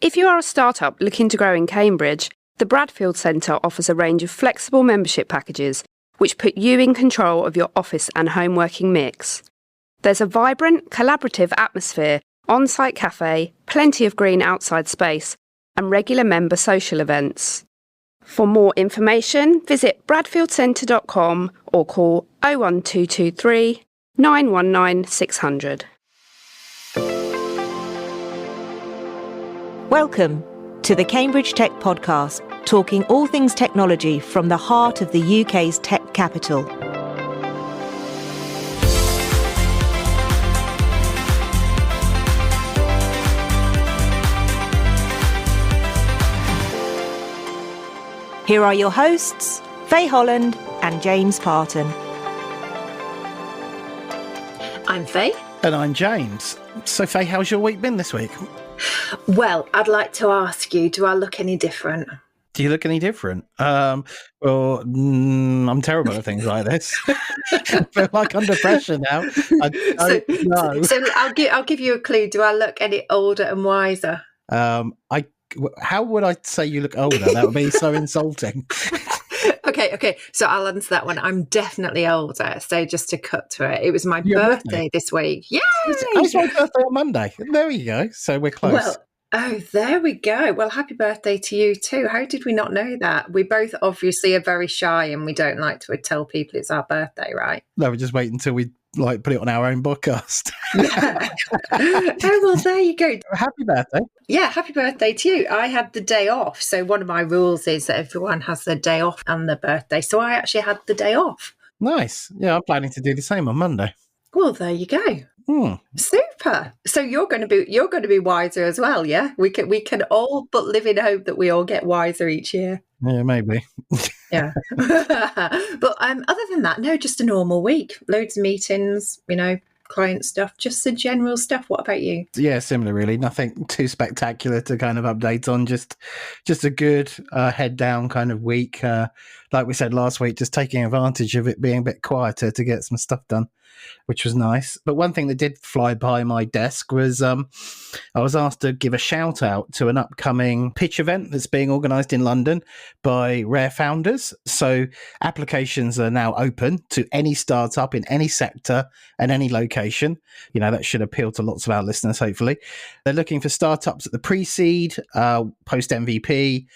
If you are a startup looking to grow in Cambridge, the Bradfield Centre offers a range of flexible membership packages which put you in control of your office and home working mix. There's a vibrant, collaborative atmosphere, on-site cafe, plenty of green outside space, and regular member social events. For more information, visit bradfieldcentre.com or call 01223 919 600. Welcome to the Cambridge Tech Podcast, talking all things technology from the heart of the UK's tech capital. Here are your hosts, Faye Holland and James Parton. I'm Faye. And I'm James. So Faye, how's your week been this week? Well, I'd like to ask you, do I look any different? Do you look any different? I'm terrible at things like this. I feel like under pressure now. I don't know. So I'll give you a clue. Do I look any older and wiser? How would I say you look older? That would be so insulting. Okay. So I'll answer that one. I'm definitely older. So just to cut to it, it was my birthday this week. Yay! It was my birthday on Monday. There you go. So we're close. Well, there we go. Well, happy birthday to you too. How did we not know that? We both obviously are very shy and we don't like to tell people it's our birthday, right? No, we just wait until we put it on our own podcast. Oh, well, there you go. Happy birthday. Yeah, happy birthday to you. I had the day off. So one of my rules is that everyone has their day off and their birthday. So I actually had the day off. Nice. Yeah, I'm planning to do the same on Monday. Well, there you go. Super. So you're going to be wiser as well, yeah? We can all but live in hope that we all get wiser each year. Yeah, maybe. Yeah. But other than that, no, just a normal week. Loads of meetings, client stuff, just the general stuff. What about you? Yeah, similar really. Nothing too spectacular to kind of update on. Just a good head down kind of week. Like we said last week, just taking advantage of it being a bit quieter to get some stuff done, which was nice. But one thing that did fly by my desk was I was asked to give a shout out to an upcoming pitch event that's being organised in London by Rare Founders. So applications are now open to any startup in any sector and any location. That should appeal to lots of our listeners, hopefully. They're looking for startups at the pre-seed, post-MVP,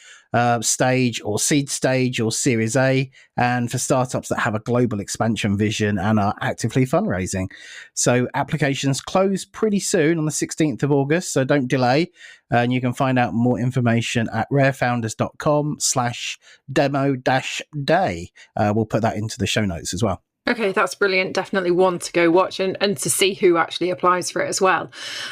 stage or seed stage or Series A, and for startups that have a global expansion vision and are actively fundraising. So applications close pretty soon on the 16th of August, so don't delay. And you can find out more information at rarefounders.com/demo-day. We'll put that into the show notes as well. Okay, that's brilliant. Definitely one to go watch and to see who actually applies for it as well.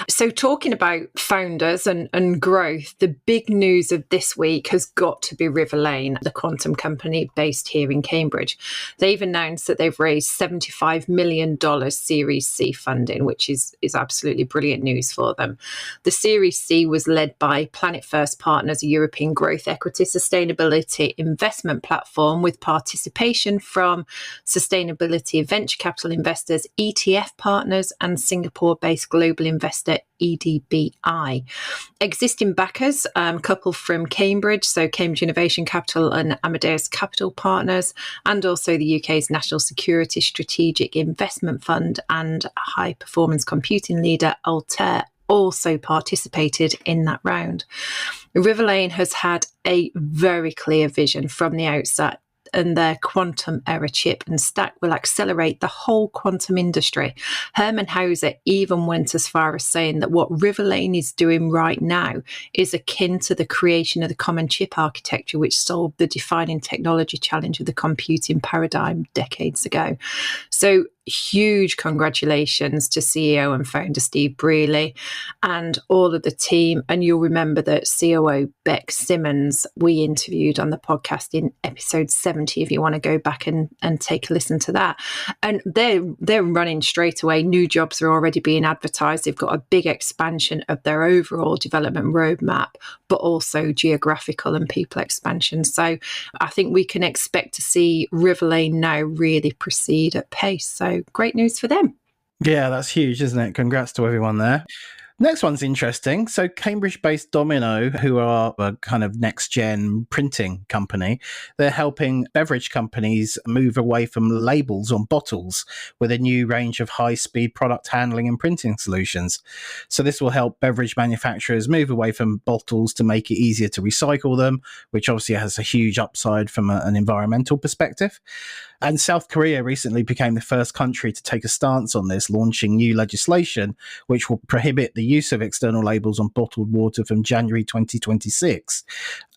So talking about founders and growth, the big news of this week has got to be Riverlane, the quantum company based here in Cambridge. They've announced that they've raised $75 million Series C funding, which is absolutely brilliant news for them. The Series C was led by Planet First Partners, a European growth equity sustainability investment platform with participation from sustainability venture capital investors, ETF partners, and Singapore-based global investor EDBI. Existing backers, couple from Cambridge, so Cambridge Innovation Capital and Amadeus Capital Partners, and also the UK's National Security Strategic Investment Fund and high performance computing leader Altair also participated in that round. Riverlane has had a very clear vision from the outset, and their quantum error chip and stack will accelerate the whole quantum industry. Herman Hauser even went as far as saying that what Riverlane is doing right now is akin to the creation of the common chip architecture, which solved the defining technology challenge of the computing paradigm decades ago. So huge congratulations to CEO and founder Steve Brearley and all of the team. And you'll remember that COO Beck Simmons, we interviewed on the podcast in episode 70, if you want to go back and take a listen to that. And they're running straight away. New jobs are already being advertised. They've got a big expansion of their overall development roadmap, but also geographical and people expansion. So I think we can expect to see Riverlane now really proceed at pace. So great news for them. Yeah, that's huge, isn't it? Congrats to everyone there. Next one's interesting. So Cambridge-based Domino, who are a kind of next-gen printing company, they're helping beverage companies move away from labels on bottles with a new range of high-speed product handling and printing solutions. So this will help beverage manufacturers move away from bottles to make it easier to recycle them, which obviously has a huge upside from an environmental perspective. And South Korea recently became the first country to take a stance on this, launching new legislation which will prohibit the use of external labels on bottled water from January 2026.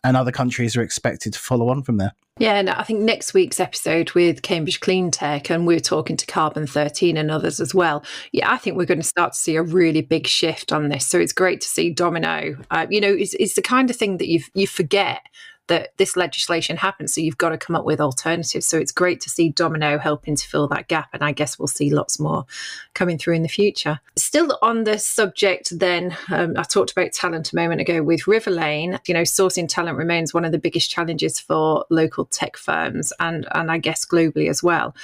And other countries are expected to follow on from there. Yeah, and I think next week's episode with Cambridge Clean Tech, and we're talking to Carbon 13 and others as well. Yeah, I think we're going to start to see a really big shift on this. So it's great to see Domino. It's the kind of thing that you forget that this legislation happens, so you've got to come up with alternatives. So it's great to see Domino helping to fill that gap, and I guess we'll see lots more coming through in the future. Still on the subject then, I talked about talent a moment ago with Riverlane. Sourcing talent remains one of the biggest challenges for local tech firms and I guess globally as well.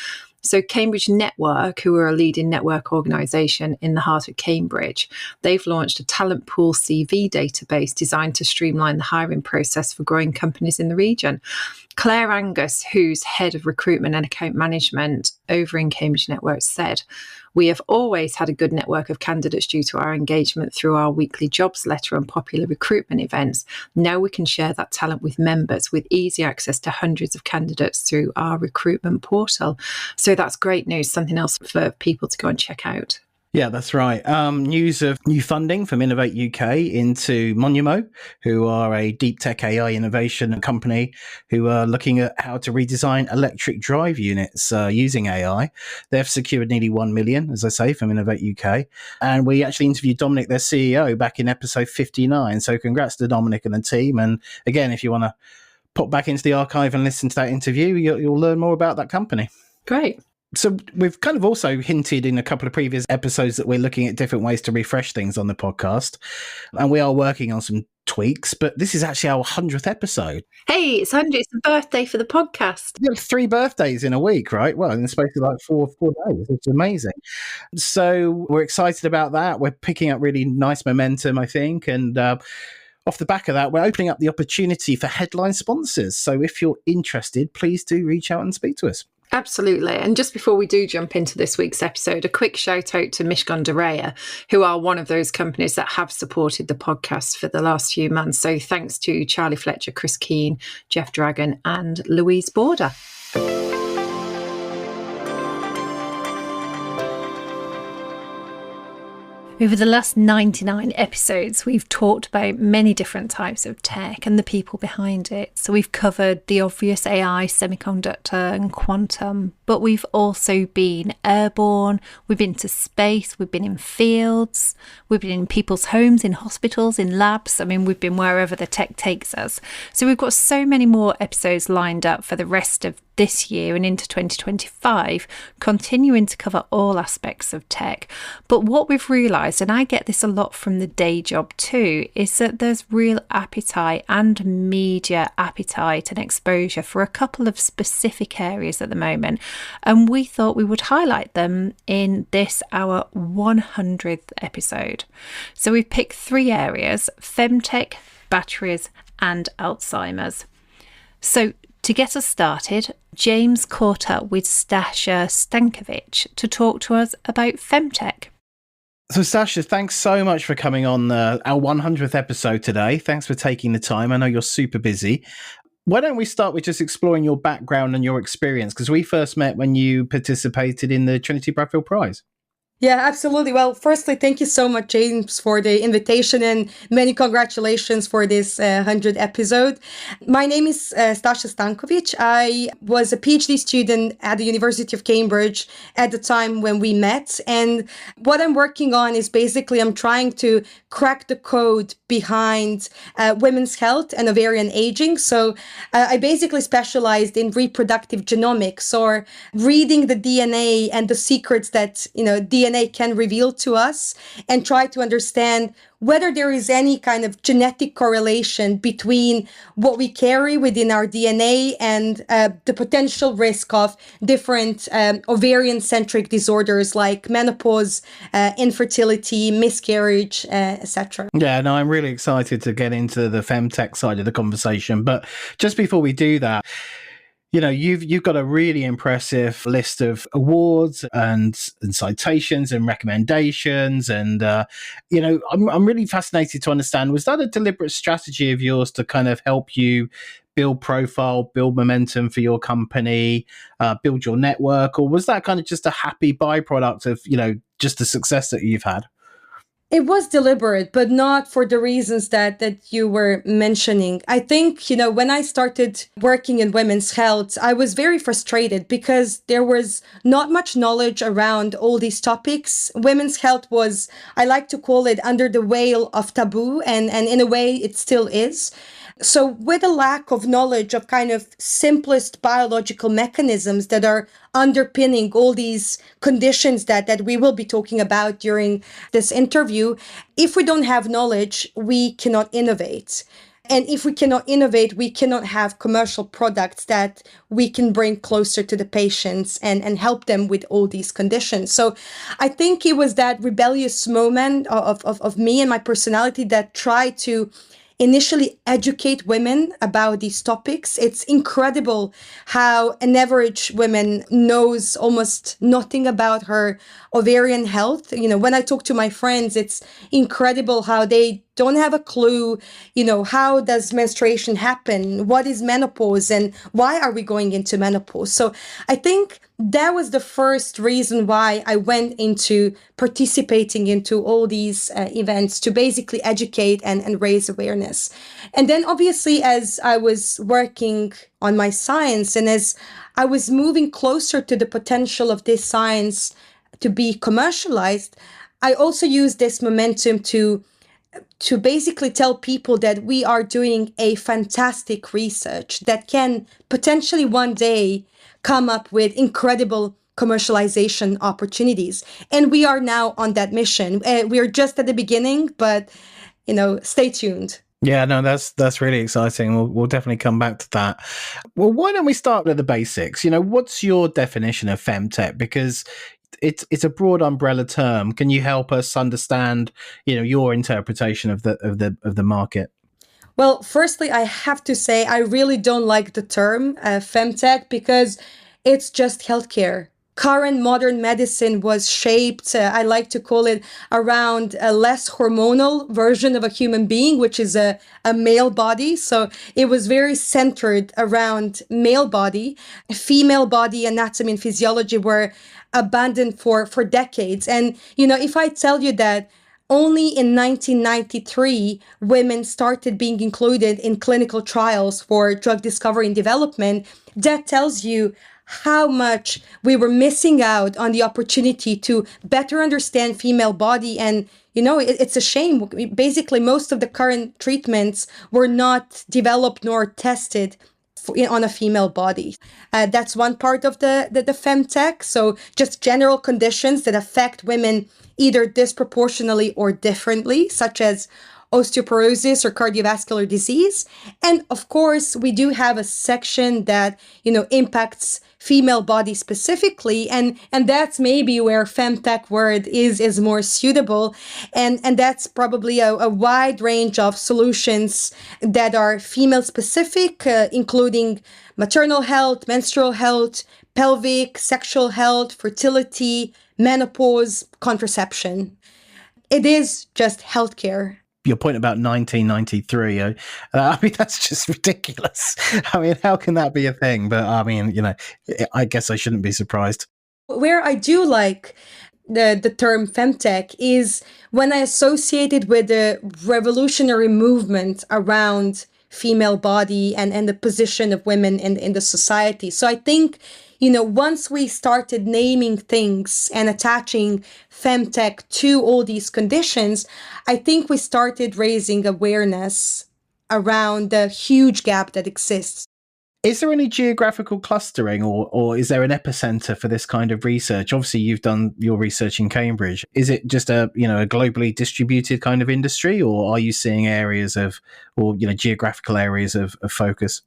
So Cambridge Network, who are a leading network organisation in the heart of Cambridge, they've launched a talent pool CV database designed to streamline the hiring process for growing companies in the region. Claire Angus, who's head of recruitment and account management over in Cambridge Network, said, "We have always had a good network of candidates due to our engagement through our weekly jobs letter and popular recruitment events. Now we can share that talent with members with easy access to hundreds of candidates through our recruitment portal." So that's great news, something else for people to go and check out. Yeah, that's right. News of new funding from Innovate UK into Monumo, who are a deep tech AI innovation company who are looking at how to redesign electric drive units using AI. They've secured nearly 1 million, as I say, from Innovate UK. And we actually interviewed Dominic, their CEO, back in episode 59. So congrats to Dominic and the team. And again, if you want to pop back into the archive and listen to that interview, you'll learn more about that company. Great. So we've kind of also hinted in a couple of previous episodes that we're looking at different ways to refresh things on the podcast. And we are working on some tweaks, but this is actually our 100th episode. Hey, it's 100. It's the birthday for the podcast. You have 3 birthdays in a week, right? Well, in the space of like four days. It's amazing. So we're excited about that. We're picking up really nice momentum, I think. And off the back of that, we're opening up the opportunity for headline sponsors. So if you're interested, please do reach out and speak to us. Absolutely. And just before we do jump into this week's episode, a quick shout out to Mishcon Dereya, who are one of those companies that have supported the podcast for the last few months. So thanks to Charlie Fletcher, Chris Keane, Jeff Dragon and Louise Border. Over the last 99 episodes, we've talked about many different types of tech and the people behind it. So we've covered the obvious AI, semiconductor and quantum, but we've also been airborne, we've been to space, we've been in fields, we've been in people's homes, in hospitals, in labs. I mean, we've been wherever the tech takes us. So we've got so many more episodes lined up for the rest of this year and into 2025, continuing to cover all aspects of tech. But what we've realised, and I get this a lot from the day job too, is that there's real appetite and media appetite and exposure for a couple of specific areas at the moment. And we thought we would highlight them in this, our 100th episode. So we've picked 3 areas: FemTech, batteries and Alzheimer's. So to get us started, James caught up with Stasa Stankovic to talk to us about FemTech. So Stasa, thanks so much for coming on our 100th episode today. Thanks for taking the time. I know you're super busy. Why don't we start with just exploring your background and your experience? Because we first met when you participated in the Trinity Bradfield Prize. Yeah, absolutely. Well, firstly, thank you so much, James, for the invitation and many congratulations for this 100th episode. My name is Stasa Stankovic. I was a PhD student at the University of Cambridge at the time when we met. And what I'm working on is basically I'm trying to crack the code behind women's health and ovarian aging. So I basically specialized in reproductive genomics, or reading the DNA and the secrets that, DNA can reveal to us, and try to understand whether there is any kind of genetic correlation between what we carry within our DNA and the potential risk of different ovarian-centric disorders like menopause, infertility, miscarriage, etc. Yeah, no, I'm really excited to get into the FemTech side of the conversation. But just before we do that, you've got a really impressive list of awards and citations and recommendations, and I'm really fascinated to understand, was that a deliberate strategy of yours to kind of help you build profile, build momentum for your company, build your network, or was that kind of just a happy byproduct of just the success that you've had? It was deliberate, but not for the reasons that you were mentioning. I think, when I started working in women's health, I was very frustrated because there was not much knowledge around all these topics. Women's health was, I like to call it, under the veil of taboo, and in a way it still is. So with a lack of knowledge of kind of simplest biological mechanisms that are underpinning all these conditions that we will be talking about during this interview, if we don't have knowledge, we cannot innovate. And if we cannot innovate, we cannot have commercial products that we can bring closer to the patients and help them with all these conditions. So I think it was that rebellious moment of me and my personality that tried to initially educate women about these topics. It's incredible how an average woman knows almost nothing about her ovarian health. When I talk to my friends, it's incredible how they don't have a clue, how does menstruation happen? What is menopause? And why are we going into menopause? So I think that was the first reason why I went into participating into all these events, to basically educate and raise awareness. And then obviously, as I was working on my science and as I was moving closer to the potential of this science to be commercialized, I also used this momentum to basically tell people that we are doing a fantastic research that can potentially one day come up with incredible commercialization opportunities. And we are now on that mission. We are just at the beginning, but, stay tuned. Yeah, no, that's really exciting. We'll definitely come back to that. Well, why don't we start with the basics? What's your definition of FemTech? Because it's a broad umbrella term. Can you help us understand, your interpretation of the market? Well, firstly, I have to say I really don't like the term FemTech because it's just healthcare. Current modern medicine was shaped, I like to call it, around a less hormonal version of a human being, which is a male body. So it was very centered around male body. Female body anatomy and physiology were abandoned for decades. And, if I tell you that only in 1993, women started being included in clinical trials for drug discovery and development, that tells you how much we were missing out on the opportunity to better understand female body. And, it's a shame. Basically, most of the current treatments were not developed nor tested on a female body. That's one part of the FemTech. So just general conditions that affect women either disproportionately or differently, such as osteoporosis or cardiovascular disease. And of course, we do have a section that, impacts female body specifically. And that's maybe where FemTech word is more suitable. And that's probably a wide range of solutions that are female specific, including maternal health, menstrual health, pelvic, sexual health, fertility, menopause, contraception. It is just healthcare. Your point about 1993, that's just ridiculous. How can that be a thing? But I guess I shouldn't be surprised. Where I do like the term FemTech is when I associate it with the revolutionary movement around female body and the position of women in the society. So I think, once we started naming things and attaching FemTech to all these conditions, I think we started raising awareness around the huge gap that exists. Is there any geographical clustering or is there an epicenter for this kind of research? Obviously, you've done your research in Cambridge. Is it just a globally distributed kind of industry, or are you seeing areas geographical areas of focus?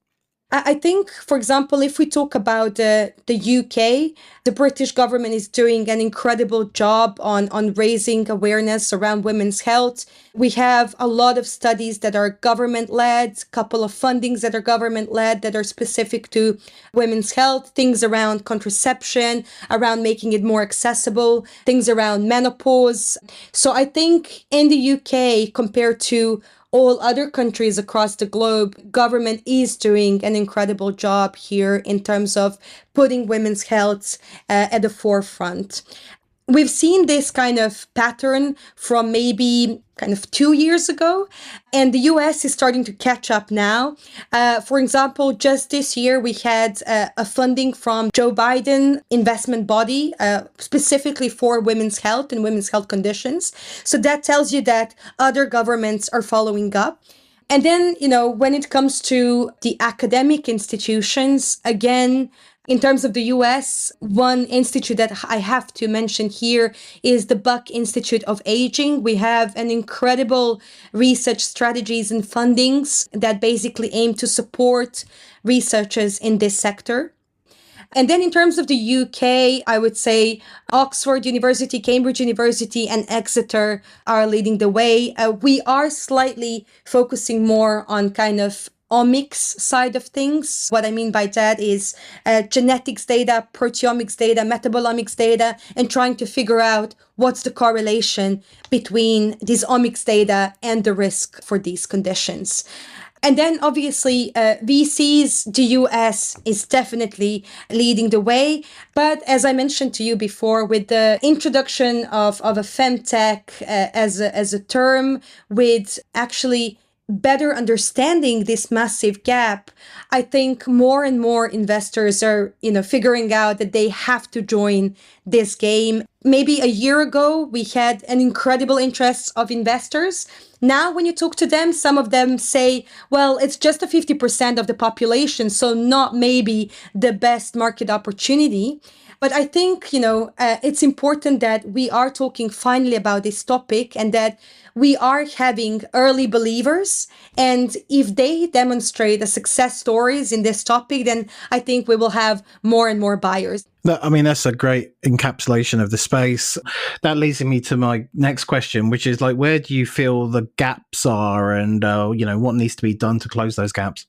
I think, for example, if we talk about the UK, the British government is doing an incredible job on raising awareness around women's health. We have a lot of studies that are government-led, a couple of fundings that are government-led that are specific to women's health, things around contraception, around making it more accessible, things around menopause. So I think in the UK, compared to all other countries across the globe, government is doing an incredible job here in terms of putting women's health at the forefront. We've seen this kind of pattern from maybe kind of 2 years ago, and the US is starting to catch up now. For example, just this year, we had a funding from Joe Biden investment body, specifically for women's health and women's health conditions. So that tells you that other governments are following up. And then, when it comes to the academic institutions, again, in terms of the US, one institute that I have to mention here is the Buck Institute of Aging. We have an incredible research strategies and fundings that basically aim to support researchers in this sector. And then in terms of the UK, I would say Oxford University, Cambridge University, and Exeter are leading the way. We are slightly focusing more on kind of omics side of things. What I mean by that is genetics data, proteomics data, metabolomics data, and trying to figure out what's the correlation between these omics data and the risk for these conditions. And then obviously VCs, the US is definitely leading the way. But as I mentioned to you before, with the introduction of a FemTech as a term, with actually better understanding this massive gap, I think more and more investors are, figuring out that they have to join this game. Maybe a year ago, we had an incredible interest of investors. Now, when you talk to them, some of them say, well, it's just a 50% of the population, so not maybe the best market opportunity. But I think, it's important that we are talking finally about this topic and that we are having early believers. And if they demonstrate the success stories in this topic, then I think we will have more and more buyers. I mean, that's a great encapsulation of the space. That leads me to my next question, which is where do you feel the gaps are and, what needs to be done to close those gaps?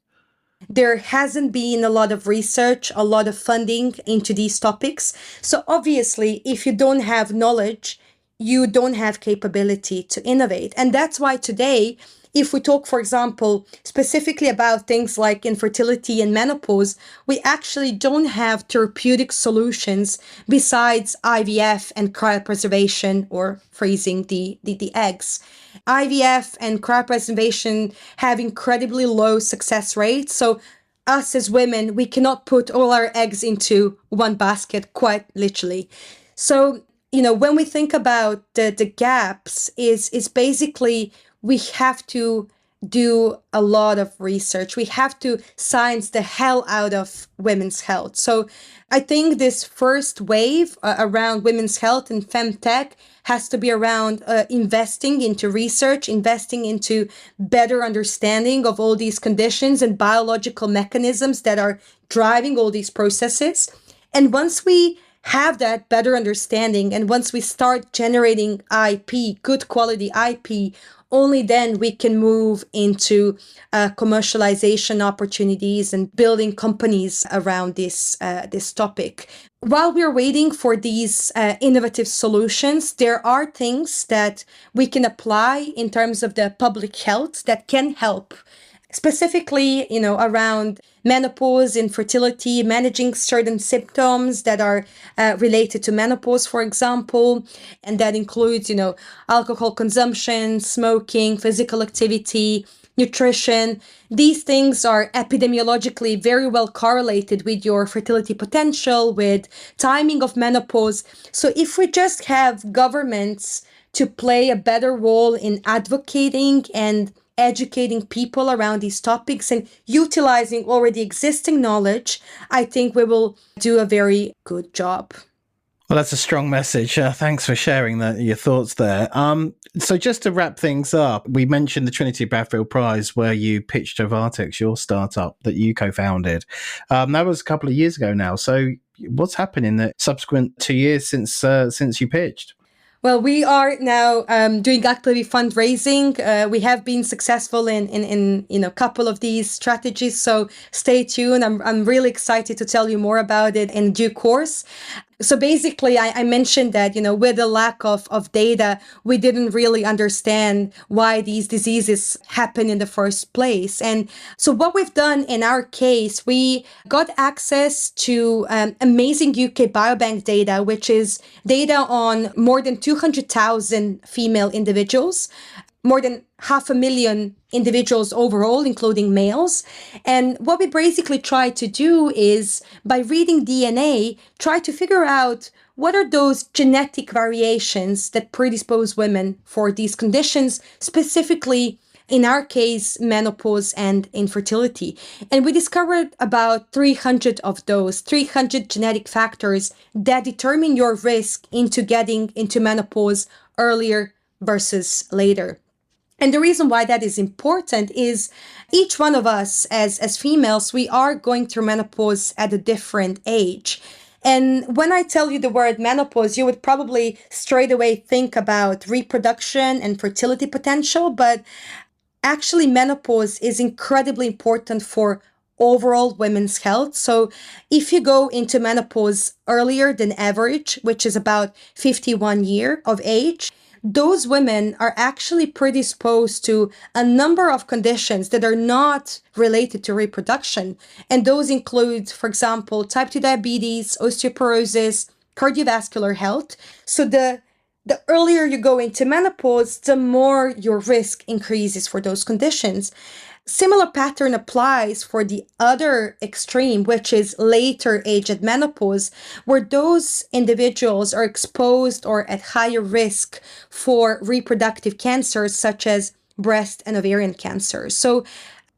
There hasn't been a lot of research, a lot of funding into these topics. So obviously, if you don't have knowledge, you don't have capability to innovate. And that's why today, if we talk, for example, specifically about things like infertility and menopause, we actually don't have therapeutic solutions besides IVF and cryopreservation or freezing the eggs. IVF and cryopreservation have incredibly low success rates. So us as women, we cannot put all our eggs into one basket, quite literally. So, when we think about the gaps, is basically we have to do a lot of research. We have to science the hell out of women's health. So I think this first wave around women's health and FemTech has to be around investing into research, investing into better understanding of all these conditions and biological mechanisms that are driving all these processes. And once we have that better understanding and once we start generating IP, good quality IP, only then we can move into commercialization opportunities and building companies around this topic. While we're waiting for these innovative solutions, there are things that we can apply in terms of the public health that can help. Specifically, around menopause, infertility, managing certain symptoms that are related to menopause, for example. And that includes, alcohol consumption, smoking, physical activity, nutrition. These things are epidemiologically very well correlated with your fertility potential, with timing of menopause. So if we just have governments to play a better role in advocating and educating people around these topics and utilizing already existing knowledge, I think we will do a very good job. Well, that's a strong message. Thanks for sharing your thoughts there. So just to wrap things up, we mentioned the Trinity Bradfield Prize where you pitched to Vartex, your startup that you co-founded. That was a couple of years ago now. So what's happened in the subsequent 2 years since you pitched? Well, we are now doing actively fundraising. We have been successful in a couple of these strategies. So stay tuned. I'm really excited to tell you more about it in due course. So basically, I mentioned that, with the lack of data, we didn't really understand why these diseases happen in the first place. And so what we've done in our case, we got access to amazing UK biobank data, which is data on more than 200,000 female individuals, more than 500,000 individuals overall, including males. And what we basically try to do is, by reading DNA, try to figure out what are those genetic variations that predispose women for these conditions, specifically, in our case, menopause and infertility. And we discovered about 300 of those, 300 genetic factors that determine your risk into getting into menopause earlier versus later. And the reason why that is important is each one of us as females, we are going through menopause at a different age. And when I tell you the word menopause, you would probably straight away think about reproduction and fertility potential. But actually, menopause is incredibly important for overall women's health. So if you go into menopause earlier than average, which is about 51 years of age, those women are actually predisposed to a number of conditions that are not related to reproduction. And those include, for example, type 2 diabetes, osteoporosis, cardiovascular health. So the earlier you go into menopause, the more your risk increases for those conditions. Similar pattern applies for the other extreme, which is later age at menopause, where those individuals are exposed or at higher risk for reproductive cancers such as breast and ovarian cancer. So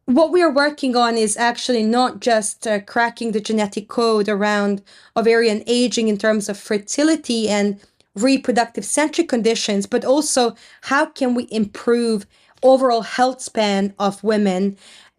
what we are working on is actually not just cracking the genetic code around ovarian aging in terms of fertility and reproductive centric conditions, but also how can we improve overall health span of women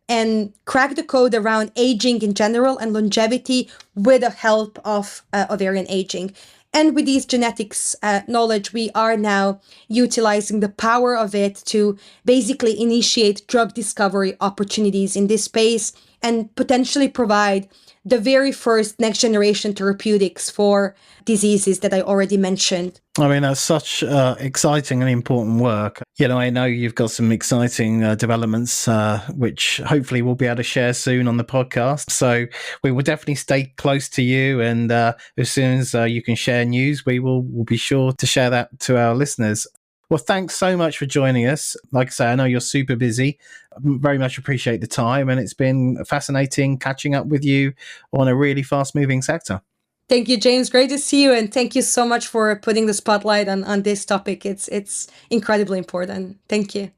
and crack the code around aging in general and longevity with the help of ovarian aging. And with these genetics knowledge, we are now utilizing the power of it to basically initiate drug discovery opportunities in this space and potentially provide the very first next generation therapeutics for diseases that I already mentioned. I mean, that's such exciting and important work. I know you've got some exciting developments, which hopefully we'll be able to share soon on the podcast. So we will definitely stay close to you. And as soon as you can share news, we'll be sure to share that to our listeners. Well, thanks so much for joining us. Like I say, I know you're super busy. Very much appreciate the time. And it's been fascinating catching up with you on a really fast-moving sector. Thank you, James. Great to see you. And thank you so much for putting the spotlight on this topic. It's incredibly important. Thank you.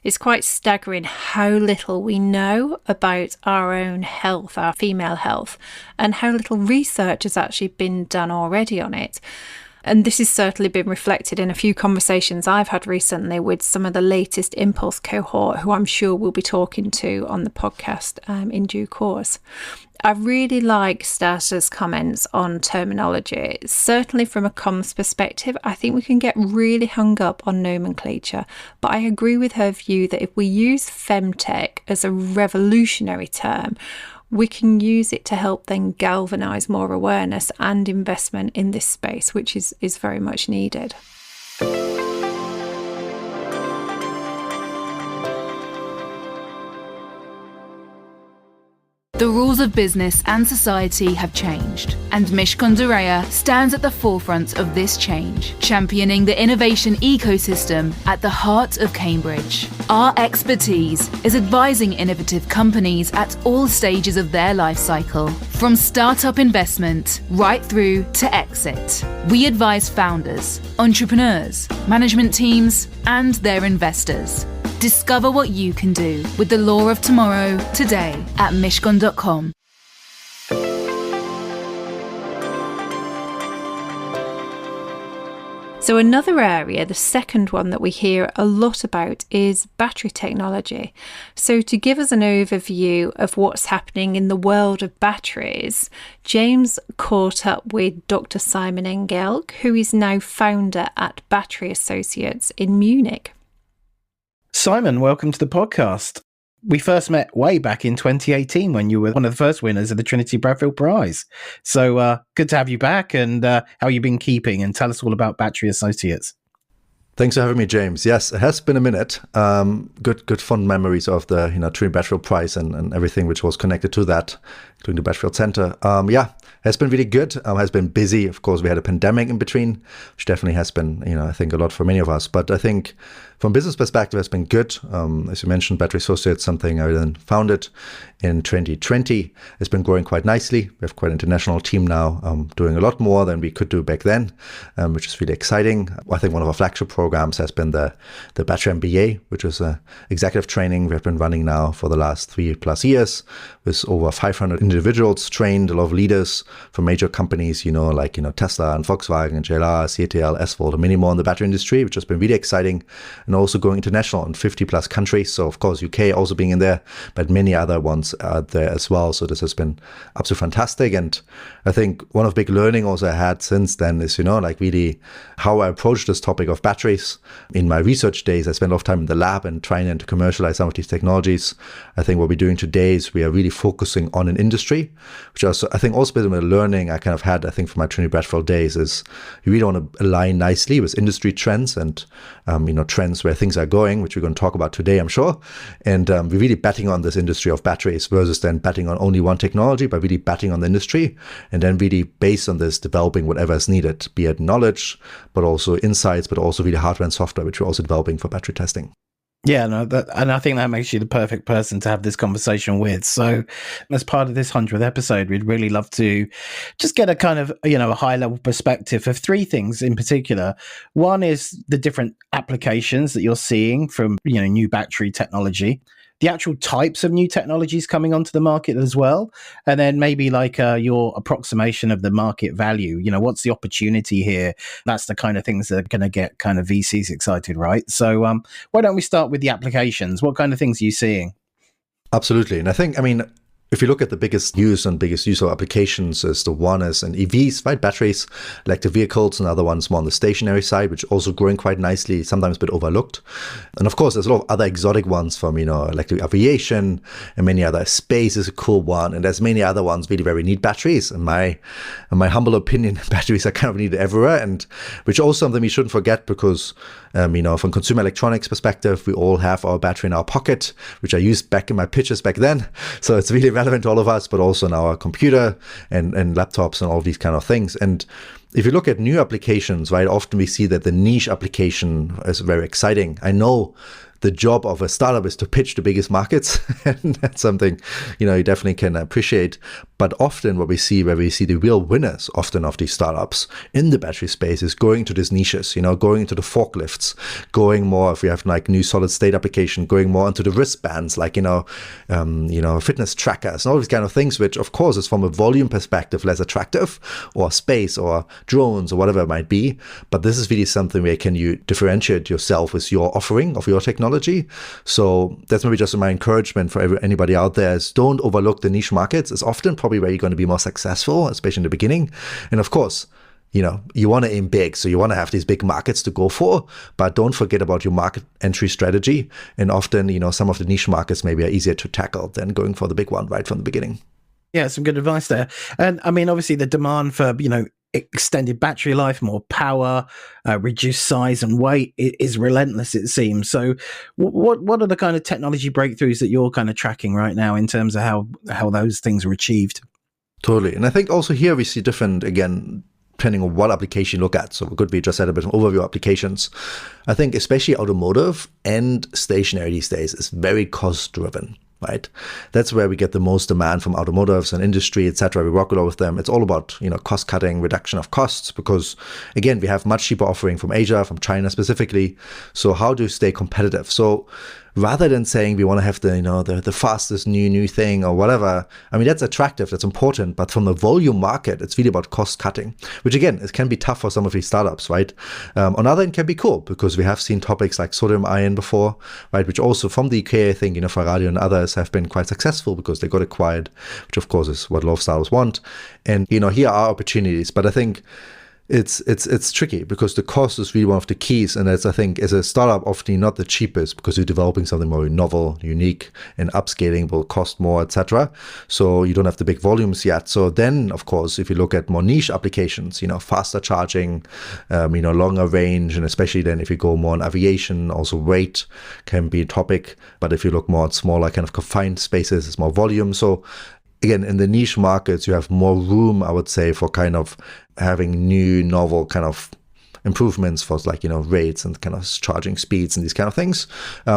It's quite staggering how little we know about our own health, our female health, and how little research has actually been done already on it. And this has certainly been reflected in a few conversations I've had recently with some of the latest Impulse cohort, who I'm sure we'll be talking to on the podcast in due course. I really like Stasa's comments on terminology. Certainly from a comms perspective, I think we can get really hung up on nomenclature, but I agree with her view that if we use FemTech as a revolutionary term, we can use it to help then galvanise more awareness and investment in this space, which is very much needed. The rules of business and society have changed, and Mishcon Dureya stands at the forefront of this change, championing the innovation ecosystem at the heart of Cambridge. Our expertise is advising innovative companies at all stages of their life cycle, from startup investment right through to exit. We advise founders, entrepreneurs, management teams, and their investors. Discover what you can do with the law of tomorrow today at mishcon.com. So another area, the second one that we hear a lot about, is battery technology. So to give us an overview of what's happening in the world of batteries, James caught up with Dr. Simon Engelke, who is now founder at Battery Associates in Munich. Simon, welcome to the podcast. We first met way back in 2018 when you were one of the first winners of the Trinity Bradfield Prize. So good to have you back, and how you been keeping, and tell us all about Battery Associates. Thanks for having me, James. Yes, it has been a minute. Good fond memories of the Trinity Bradfield Prize and everything which was connected to that, including the Bradfield Center. Has been really good. Has been busy. Of course, we had a pandemic in between, which definitely has been, I think a lot for many of us. But I think from a business perspective, it's been good. As you mentioned, Battery Associates, something I then founded in 2020. It's been growing quite nicely. We have quite an international team now, doing a lot more than we could do back then, which is really exciting. I think one of our flagship programs has been the Battery MBA, which is a executive training we have been running now for the last 3+ years, with over 500 individuals trained, a lot of leaders from major companies, like Tesla and Volkswagen, JLR, CATL, SVOLT, and many more in the battery industry, which has been really exciting, and also going international in 50+ countries. So of course, UK also being in there, but many other ones are there as well. So this has been absolutely fantastic. And I think one of the big learning also I had since then is, really how I approach this topic of batteries. In my research days, I spent a lot of time in the lab and trying to commercialize some of these technologies. I think what we're doing today is we are really focusing on an industry, which also, I think also a bit of a learning I kind of had, I think, from my Trinity Bradfield days, is you really want to align nicely with industry trends and, trends where things are going, which we're going to talk about today, I'm sure. And we're really betting on this industry of batteries versus then betting on only one technology, but really betting on the industry, and then really based on this, developing whatever is needed, be it knowledge, but also insights, but also really hardware and software, which we're also developing for battery testing. Yeah, and I think that makes you the perfect person to have this conversation with. So as part of this 100th episode, we'd really love to just get a kind of, a high level perspective of three things in particular. One is the different applications that you're seeing from, new battery technology, the actual types of new technologies coming onto the market as well. And then maybe like your approximation of the market value, what's the opportunity here? That's the kind of things that are going to get kind of VCs excited, right? So why don't we start with the applications? What kind of things are you seeing? Absolutely. And I think, if you look at the biggest use of applications, is the one is in EVs, right? Batteries, electric vehicles, and other ones more on the stationary side, which also growing quite nicely, sometimes a bit overlooked. And of course, there's a lot of other exotic ones from, electric aviation, and many other. Space is a cool one, and there's many other ones really where we need batteries. In my humble opinion, batteries are kind of needed everywhere, and which also something we shouldn't forget, because from consumer electronics perspective, we all have our battery in our pocket, which I used back in my pitches back then. So it's really relevant to all of us, but also in our computer and laptops and all these kind of things. And if you look at new applications, right, often we see that the niche application is very exciting. I know the job of a startup is to pitch the biggest markets, and that's something, you definitely can appreciate. But often where we see the real winners often of these startups in the battery space is going to these niches, going into the forklifts, going more, if we have like new solid state application, going more into the wristbands, like, fitness trackers and all these kind of things, which of course is from a volume perspective less attractive, or space or drones or whatever it might be. But this is really something where can you differentiate yourself with your offering of your technology. So that's maybe just my encouragement for anybody out there, is don't overlook the niche markets. It's often probably where you're going to be more successful, especially in the beginning. And of course, you want to aim big. So you want to have these big markets to go for, but don't forget about your market entry strategy. And often, some of the niche markets maybe are easier to tackle than going for the big one right from the beginning. Yeah, some good advice there. And obviously the demand for, extended battery life, more power, reduced size and weight is relentless, it seems. So what are the kind of technology breakthroughs that you're kind of tracking right now in terms of how those things are achieved? Totally. And I think also here we see different, again, depending on what application you look at. So it could be just at a bit of overview applications. I think especially automotive and stationary these days is very cost driven. Right, that's where we get the most demand from automotives and industry, etc. We work a lot with them. It's all about cost cutting, reduction of costs, because again we have much cheaper offering from Asia, from China specifically. So how do you stay competitive? So rather than saying we want to have the fastest new thing or whatever. I mean, that's attractive, that's important, but from the volume market, it's really about cost cutting, which again, it can be tough for some of these startups, right? On the other hand, can be cool because we have seen topics like sodium ion before, right? Which also from the UK, I think, Ferrari and others have been quite successful because they got acquired, which of course is what a lot of startups want. And, here are opportunities, but I think it's tricky because the cost is really one of the keys, and that's, I think, as a startup, often not the cheapest because you're developing something more novel, unique, and upscaling will cost more, etc. So you don't have the big volumes yet. So then, of course, if you look at more niche applications, faster charging, longer range, and especially then if you go more on aviation, also weight can be a topic. But if you look more at smaller kind of confined spaces, it's more volume. So again, in the niche markets, you have more room, I would say, for kind of having new, novel kind of improvements for rates and kind of charging speeds and these kind of things,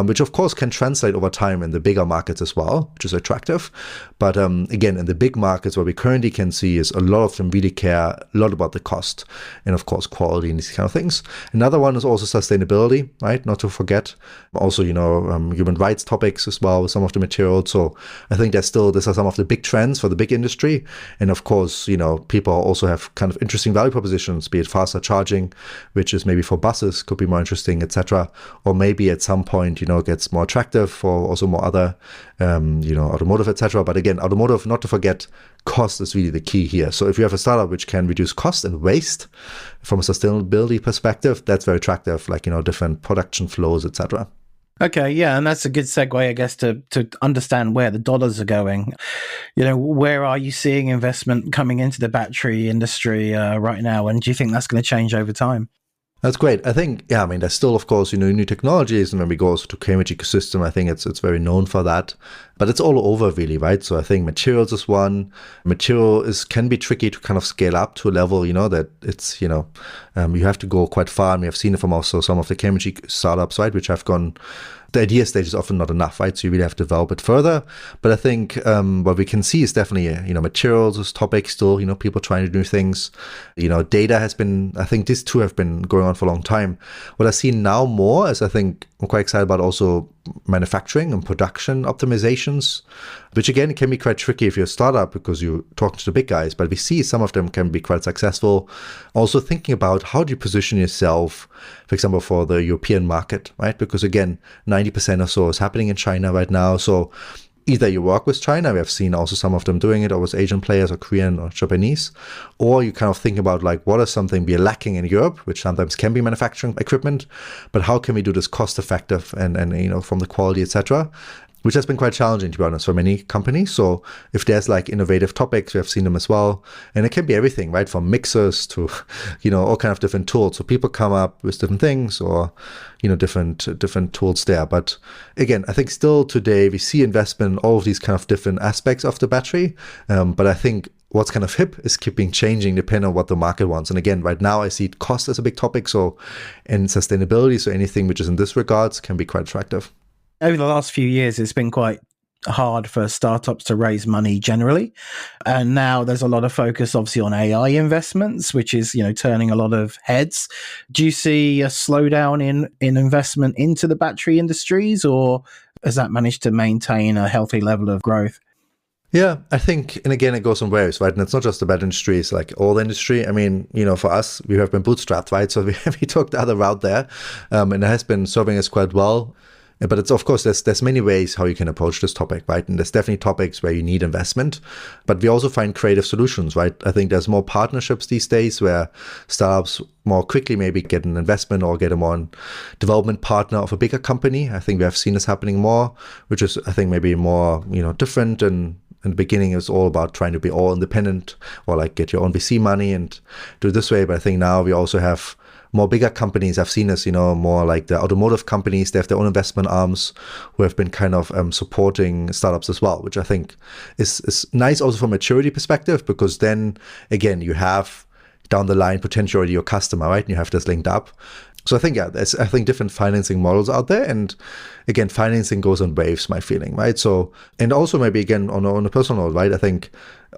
which of course can translate over time in the bigger markets as well, which is attractive. But again, in the big markets, what we currently can see is a lot of them really care a lot about the cost and of course quality and these kind of things. Another one is also sustainability, right? Not to forget. Also, human rights topics as well with some of the materials. So I think these are some of the big trends for the big industry. And of course, people also have kind of interesting value propositions, be it faster charging, which is maybe for buses could be more interesting, etc. Or maybe at some point, gets more attractive for also more other, automotive, etc. But again, automotive, not to forget, cost is really the key here. So if you have a startup which can reduce cost and waste from a sustainability perspective, that's very attractive, like, different production flows, etc. Okay, yeah, and that's a good segue, I guess, to understand where the dollars are going. Where are you seeing investment coming into the battery industry right now, and do you think that's going to change over time? That's great. I think, there's still, of course, new technologies, and when we go also to Cambridge ecosystem, I think it's very known for that. But it's all over, really, right? So I think materials is one. Material can be tricky to kind of scale up to a level, that it's, you have to go quite far. And we have seen it from also some of the Cambridge startups, right, which have gone. The idea stage is often not enough, right? So you really have to develop it further. But I think what we can see is definitely, materials is topic still, people trying to do things. Data has been, I think these two have been going on for a long time. What I see now more is, I think, I'm quite excited about also manufacturing and production optimizations, which again can be quite tricky if you're a startup because you're talking to the big guys, but we see some of them can be quite successful. Also thinking about how do you position yourself, for example, for the European market, right? Because again, 90% or so is happening in China right now. So either you work with China, we have seen also some of them doing it, or with Asian players or Korean or Japanese, or you kind of think about like, what is something we're lacking in Europe, which sometimes can be manufacturing equipment, but how can we do this cost effective and from the quality, etc., which has been quite challenging, to be honest, for many companies. So if there's like innovative topics, we have seen them as well. And it can be everything, right? From mixers to, all kind of different tools. So people come up with different things or, different tools there. But again, I think still today we see investment in all of these kind of different aspects of the battery. But I think what's kind of hip is keeping changing depending on what the market wants. And again, right now I see cost as a big topic. So, and sustainability, so anything which is in this regards can be quite attractive. Over the last few years, it's been quite hard for startups to raise money generally. And now there's a lot of focus, obviously, on AI investments, which is, turning a lot of heads. Do you see a slowdown in investment into the battery industries, or has that managed to maintain a healthy level of growth? Yeah, I think, and again, it goes in waves, right? And it's not just the battery industry, it's like all the industry. I mean, for us, we have been bootstrapped, right? So we took the other route there, and it has been serving us quite well. But it's, of course, there's many ways how you can approach this topic, right? And there's definitely topics where you need investment, but we also find creative solutions, right? I think there's more partnerships these days where startups more quickly maybe get an investment or get a more development partner of a bigger company. I think we have seen this happening more, which is, I think, maybe more, different. And in the beginning, it was all about trying to be all independent or like get your own VC money and do it this way. But I think now we also have more bigger companies. I've seen this, more like the automotive companies. They have their own investment arms who have been kind of supporting startups as well, which I think is nice also from a maturity perspective, because then, again, you have down the line potentially already your customer, right? And you have this linked up. So I think, there's different financing models out there. And again, financing goes on waves, my feeling, right? So, and also maybe again, on a personal note, right? I think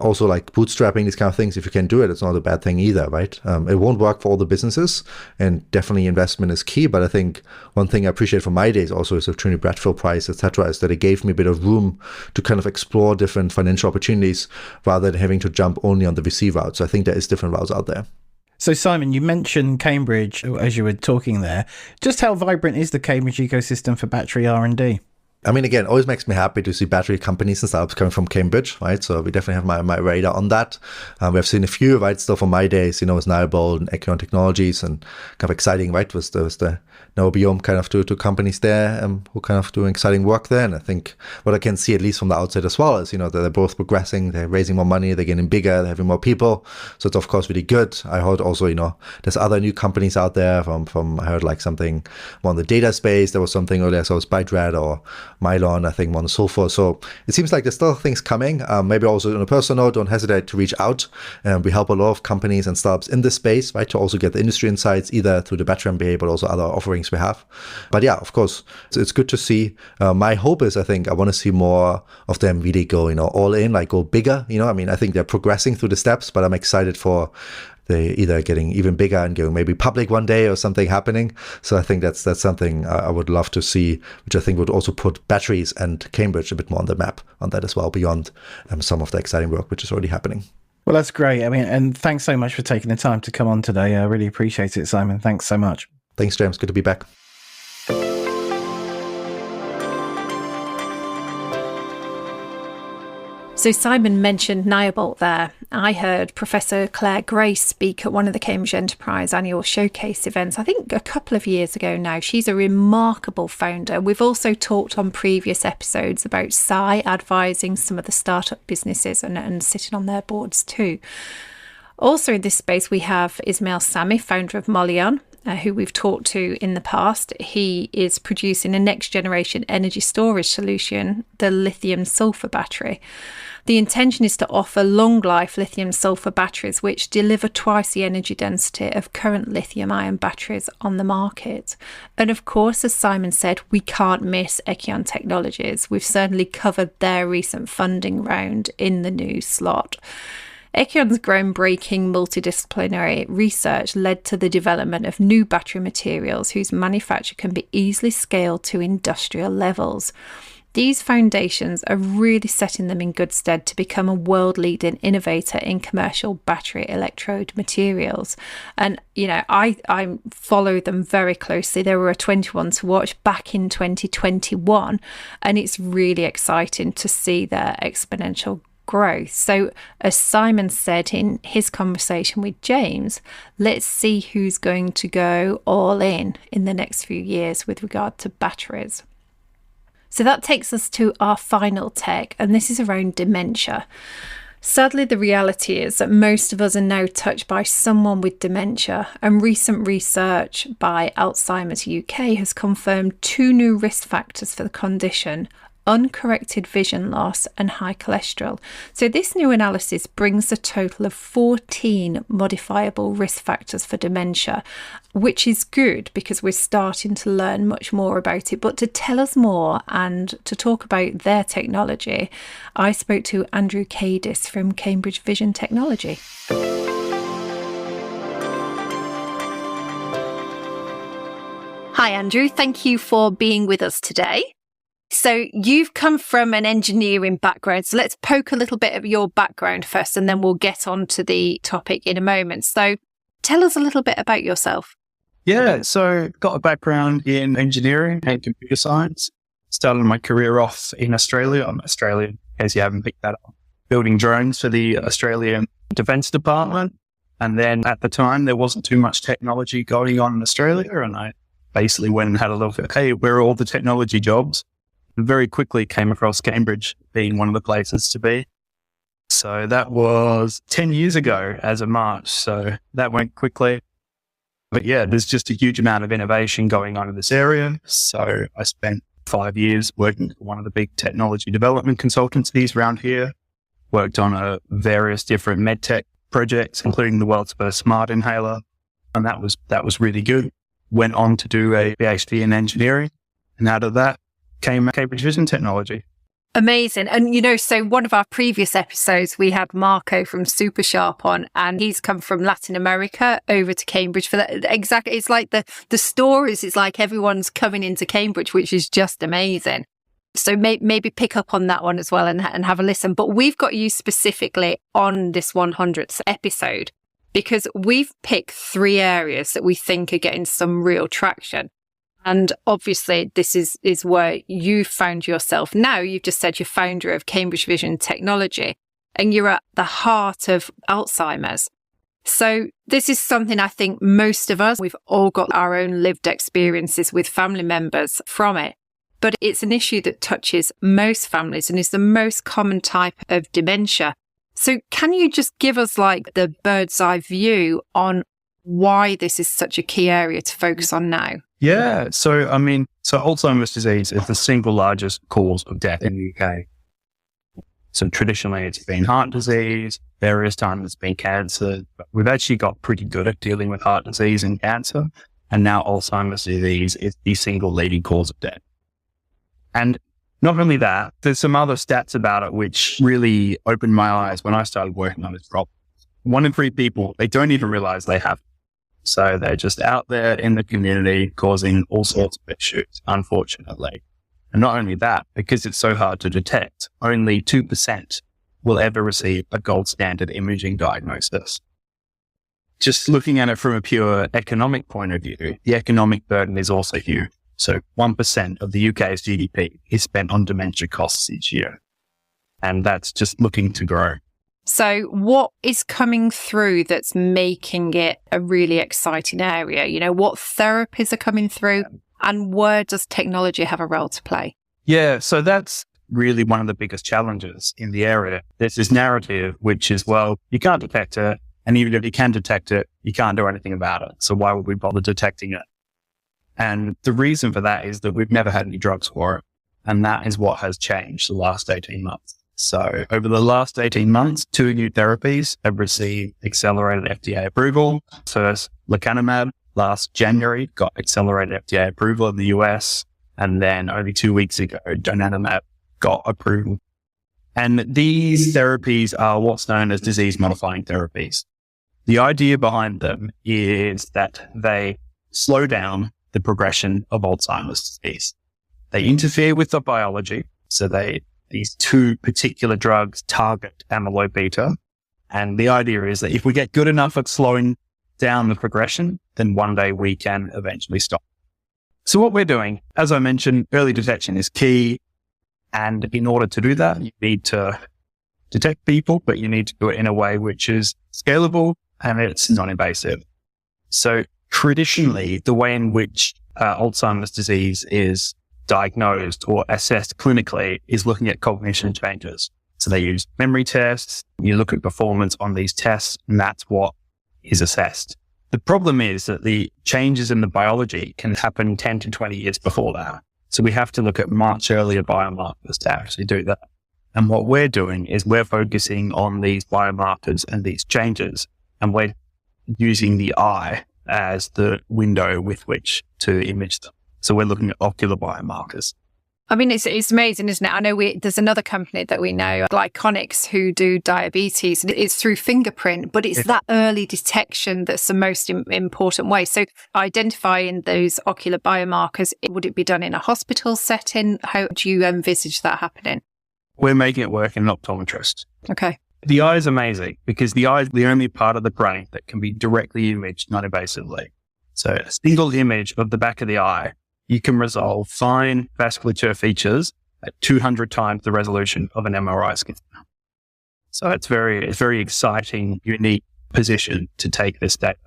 also like bootstrapping, these kind of things, if you can do it, it's not a bad thing either, right? It won't work for all the businesses, and definitely investment is key. But I think one thing I appreciate from my days also is the Trinity Bradfield Prize, etc., is that it gave me a bit of room to kind of explore different financial opportunities rather than having to jump only on the VC route. So I think there is different routes out there. So Simon, you mentioned Cambridge as you were talking there. Just how vibrant is the Cambridge ecosystem for battery R&D? I mean, again, always makes me happy to see battery companies and startups coming from Cambridge, right? So we definitely have my radar on that. We've seen a few, right? Still from my days, with Niobold and Ekion Technologies, and kind of exciting, right? Was the Neobiome kind of two companies there who kind of doing exciting work there. And I think what I can see, at least from the outside as well, is, that they're both progressing, they're raising more money, they're getting bigger, they're having more people. So it's of course really good. I heard also, there's other new companies out there from I heard like something more in the data space. There was something earlier, so it's ByteRad or Mylon, I think, more on the sulfur. So it seems like there's still things coming. Maybe also on a personal note, don't hesitate to reach out. We help a lot of companies and startups in this space, right, to also get the industry insights, either through the Battery MBA, but also other offerings we have. But yeah, of course, it's good to see. My hope is, I want to see more of them really go, all in, like go bigger. I think they're progressing through the steps, but I'm excited for they either getting even bigger and going maybe public one day or something happening. So I think that's something I would love to see, which I think would also put batteries and Cambridge a bit more on the map on that as well, beyond some of the exciting work which is already happening. Well, that's great. And thanks so much for taking the time to come on today. I really appreciate it, Simon. Thanks so much. Thanks, James. Good to be back. So Simon mentioned Niobolt there. I heard Professor Claire Grace speak at one of the Cambridge Enterprise annual showcase events, I think a couple of years ago now. She's a remarkable founder. We've also talked on previous episodes about Sai advising some of the startup businesses and sitting on their boards too. Also in this space, we have Ismail Sami, founder of Molion, who we've talked to in the past. He is producing a next generation energy storage solution, the lithium sulfur battery. The intention is to offer long life lithium sulfur batteries which deliver twice the energy density of current lithium ion batteries on the market. And of course, as Simon said, we can't miss Ekion Technologies. We've certainly covered their recent funding round in the news slot. Ekion's groundbreaking multidisciplinary research led to the development of new battery materials whose manufacture can be easily scaled to industrial levels. These foundations are really setting them in good stead to become a world-leading innovator in commercial battery electrode materials. And, I follow them very closely. They were a 21 to watch back in 2021, and it's really exciting to see their exponential growth. So as Simon said in his conversation with James, let's see who's going to go all in the next few years with regard to batteries. So that takes us to our final tech, and this is around dementia. Sadly, the reality is that most of us are now touched by someone with dementia, and recent research by Alzheimer's UK has confirmed 2 new risk factors for the condition: uncorrected vision loss and high cholesterol. So this new analysis brings a total of 14 modifiable risk factors for dementia, which is good because we're starting to learn much more about it. But to tell us more and to talk about their technology, I spoke to Andrew Cadis from Cambridge Vision Technology. Hi Andrew, thank you for being with us today. So you've come from an engineering background. So let's poke a little bit of your background first, and then we'll get on to the topic in a moment. So tell us a little bit about yourself. Yeah, so got a background in engineering and computer science. Started my career off in Australia. I'm Australian, in case you haven't picked that up. Building drones for the Australian Defence Department. And then at the time, there wasn't too much technology going on in Australia. And I basically went and had a look at, hey, where are all the technology jobs? Very quickly came across Cambridge being one of the places to be. So that was 10 years ago as of March. So that went quickly. But yeah, there's just a huge amount of innovation going on in this area. So I spent 5 years working for one of the big technology development consultancies around here. Worked on various different medtech projects, including the world's first smart inhaler. And that was really good. went on to do a PhD in engineering. And out of that came Cambridge Vision Technology. Amazing. And, so one of our previous episodes, we had Marco from Super Sharp on, and he's come from Latin America over to Cambridge for that. Exactly. It's like the stories, it's like everyone's coming into Cambridge, which is just amazing. So maybe pick up on that one as well and have a listen. But we've got you specifically on this 100th episode because we've picked 3 areas that we think are getting some real traction. And obviously, this is where you found yourself. Now, you've just said you're founder of Cambridge Vision Technology, and you're at the heart of Alzheimer's. So this is something I think most of us, we've all got our own lived experiences with family members from it. But it's an issue that touches most families and is the most common type of dementia. So can you just give us like the bird's eye view on why this is such a key area to focus on now? Yeah. So Alzheimer's disease is the single largest cause of death in the UK. So traditionally it's been heart disease, various times it's been cancer, but we've actually got pretty good at dealing with heart disease and cancer. And now Alzheimer's disease is the single leading cause of death. And not only that, there's some other stats about it which really opened my eyes when I started working on this problem. 1 in 3 people, they don't even realize they have. So they're just out there in the community causing all sorts of issues, unfortunately. And not only that, because it's so hard to detect, only 2% will ever receive a gold standard imaging diagnosis. Just looking at it from a pure economic point of view, the economic burden is also huge. So 1% of the UK's GDP is spent on dementia costs each year. And that's just looking to grow. So what is coming through that's making it a really exciting area? What therapies are coming through and where does technology have a role to play? Yeah, so that's really one of the biggest challenges in the area. There's this narrative, which is, well, you can't detect it. And even if you can detect it, you can't do anything about it. So why would we bother detecting it? And the reason for that is that we've never had any drugs for it. And that is what has changed the last 18 months. So over the last 18 months, 2 new therapies have received accelerated FDA approval. First, lecanemab last January got accelerated FDA approval in the US. And then only 2 weeks ago, donanemab got approval. And these therapies are what's known as disease-modifying therapies. The idea behind them is that they slow down the progression of Alzheimer's disease. They interfere with the biology. So these 2 particular drugs target amyloid beta. And the idea is that if we get good enough at slowing down the progression, then one day we can eventually stop. So what we're doing, as I mentioned, early detection is key. And in order to do that, you need to detect people, but you need to do it in a way which is scalable and it's non-invasive. So traditionally, the way in which Alzheimer's disease is diagnosed or assessed clinically is looking at cognition changes. So they use memory tests. You look at performance on these tests, and that's what is assessed. The problem is that the changes in the biology can happen 10 to 20 years before that. So we have to look at much earlier biomarkers to actually do that. And what we're doing is we're focusing on these biomarkers and these changes, and we're using the eye as the window with which to image them. So we're looking at ocular biomarkers. I mean, it's amazing, isn't it? I know there's another company that we know, Glyconics, who do diabetes. It's through fingerprint, but it's that early detection that's the most important way. So identifying those ocular biomarkers, would it be done in a hospital setting? How do you envisage that happening? We're making it work in an optometrist. Okay. The eye is amazing because the eye is the only part of the brain that can be directly imaged non-invasively. So a single image of the back of the eye, you can resolve fine vasculature features at 200 times the resolution of an MRI scan. So it's very exciting, unique position to take this data.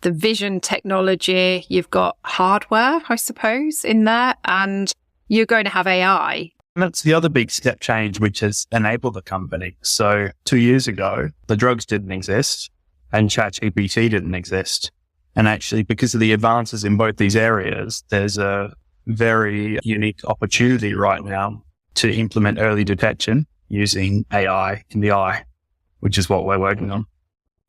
The vision technology, you've got hardware, I suppose, in there, and you're going to have AI. And that's the other big step change which has enabled the company. So 2 years ago, the drugs didn't exist and ChatGPT didn't exist. And actually, because of the advances in both these areas, there's a very unique opportunity right now to implement early detection using AI in the eye, which is what we're working on.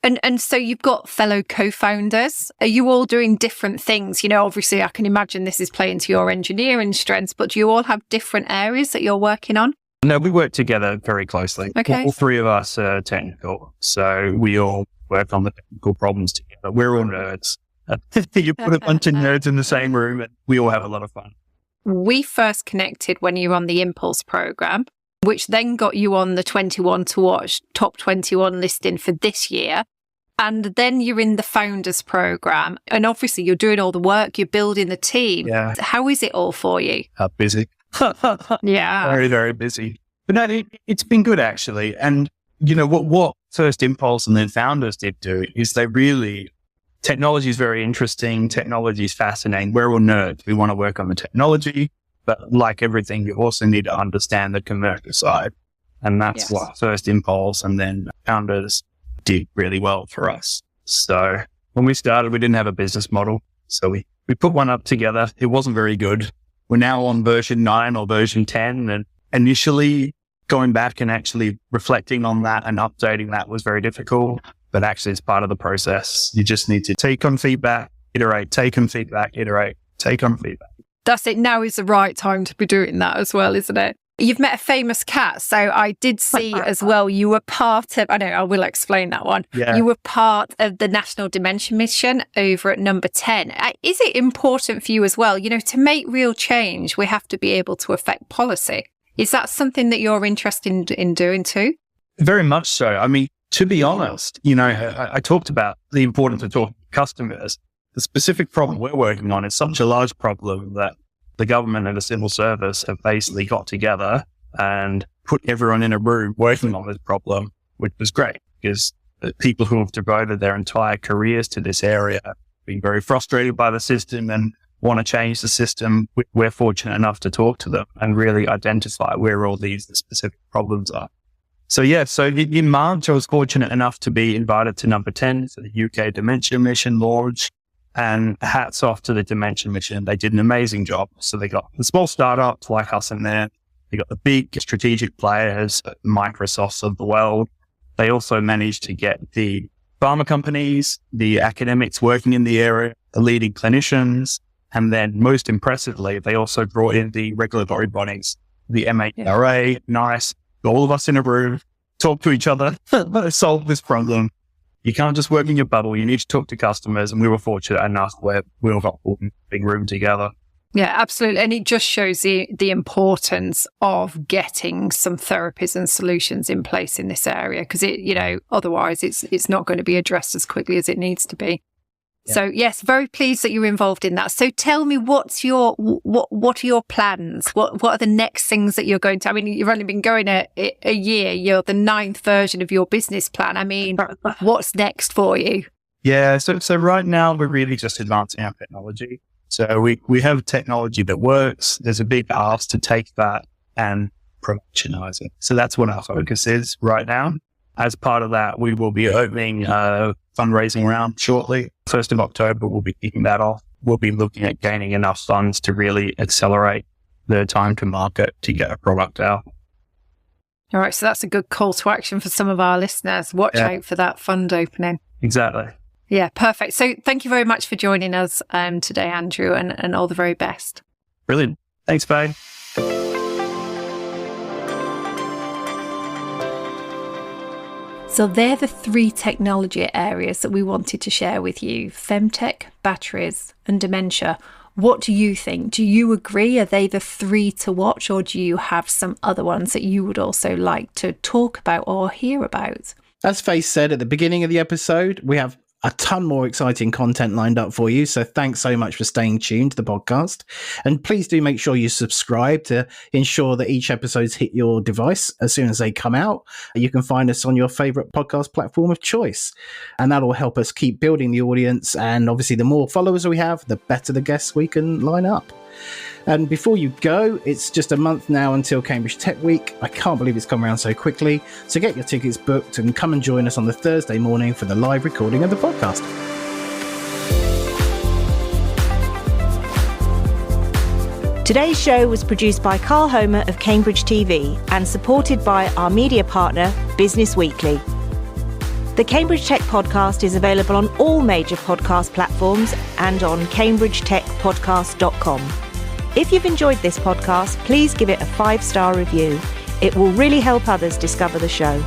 And so you've got fellow co-founders. Are you all doing different things? You know, obviously I can imagine this is playing to your engineering strengths, but do you all have different areas that you're working on? No, we work together very closely. Okay. All three of us are technical. So we all work on the technical problems together. We're all nerds. You put a bunch of nerds in the same room and we all have a lot of fun. We first connected when you were on the Impulse program, which then got you on the 21 to Watch top 21 listing for this year. And then you're in the Founders program. And obviously you're doing all the work, you're building the team. Yeah. How is it all for you? Busy. Yeah. Very, very busy. But no, it's been good actually. And you know, what first Impulse and then Founders did do is technology is very interesting. Technology is fascinating. We're all nerds. We want to work on the technology, but like everything, you also need to understand the commercial side. And that's what first Impulse and then Founders did really well for us. So when we started, we didn't have a business model. So we put one up together. It wasn't very good. We're now on version 9 or version 10. And initially going back and actually reflecting on that and updating that was very difficult. But actually it's part of the process. You just need to take on feedback, iterate, take on feedback, iterate, take on feedback. That's it. Now is the right time to be doing that as well, isn't it? You've met a famous cat. So I did see as well, you were part of, I know, I will explain that one. Yeah. You were part of the National Dementia Mission over at number 10. Is it important for you as well? You know, to make real change, we have to be able to affect policy. Is that something that you're interested in doing too? Very much so. I mean, to be honest, you know, I talked about the importance of talking to customers. The specific problem we're working on is such a large problem that the government and the civil service have basically got together and put everyone in a room working on this problem, which was great because the people who have devoted their entire careers to this area have been very frustrated by the system and want to change the system. We're fortunate enough to talk to them and really identify where all these specific problems are. So in March, I was fortunate enough to be invited to number 10 for the UK Dementia Mission launch. And hats off to the Dementia Mission. They did an amazing job. So they got the small startups like us in there. They got the big strategic players, Microsofts of the world. They also managed to get the pharma companies, the academics working in the area, the leading clinicians. And then most impressively, they also brought in the regulatory bodies, the MHRA, NICE, all of us in a room, talk to each other, solve this problem. You can't just work in your bubble. You need to talk to customers. And we were fortunate enough where we all got in a big room together. Yeah, absolutely. And it just shows the importance of getting some therapies and solutions in place in this area because otherwise it's not going to be addressed as quickly as it needs to be. Yeah. So yes, very pleased that you're involved in that. So tell me, what are your plans? What are the next things that you're going to? I mean, you've only been going a year. You're the 9th version of your business plan. I mean, what's next for you? Yeah. So right now we're really just advancing our technology. So we have technology that works. There's a big ask to take that and productionize it. So that's what our focus is right now. As part of that, we will be opening a fundraising round shortly. 1st of October, we'll be kicking that off. We'll be looking at gaining enough funds to really accelerate the time to market to get a product out. All right. So that's a good call to action for some of our listeners. Watch out for that fund opening. Exactly. Yeah, perfect. So thank you very much for joining us today, Andrew, and all the very best. Brilliant. Thanks, Faye. So they're the 3 technology areas that we wanted to share with you: FemTech, batteries, and dementia. What do you think? Do you agree? Are they the 3 to watch, or do you have some other ones that you would also like to talk about or hear about? As Faye said at the beginning of the episode, we have a ton more exciting content lined up for you. So thanks so much for staying tuned to the podcast. And please do make sure you subscribe to ensure that each episode's hit your device as soon as they come out. You can find us on your favorite podcast platform of choice. And that'll help us keep building the audience. And obviously, the more followers we have, the better the guests we can line up. And before you go, it's just a month now until Cambridge Tech Week. I can't believe it's come around so quickly. So get your tickets booked and come and join us on the Thursday morning for the live recording of the podcast. Today's show was produced by Carl Homer of Cambridge TV and supported by our media partner, Business Weekly. The Cambridge Tech Podcast is available on all major podcast platforms and on cambridgetechpodcast.com. If you've enjoyed this podcast, please give it a 5-star review. It will really help others discover the show.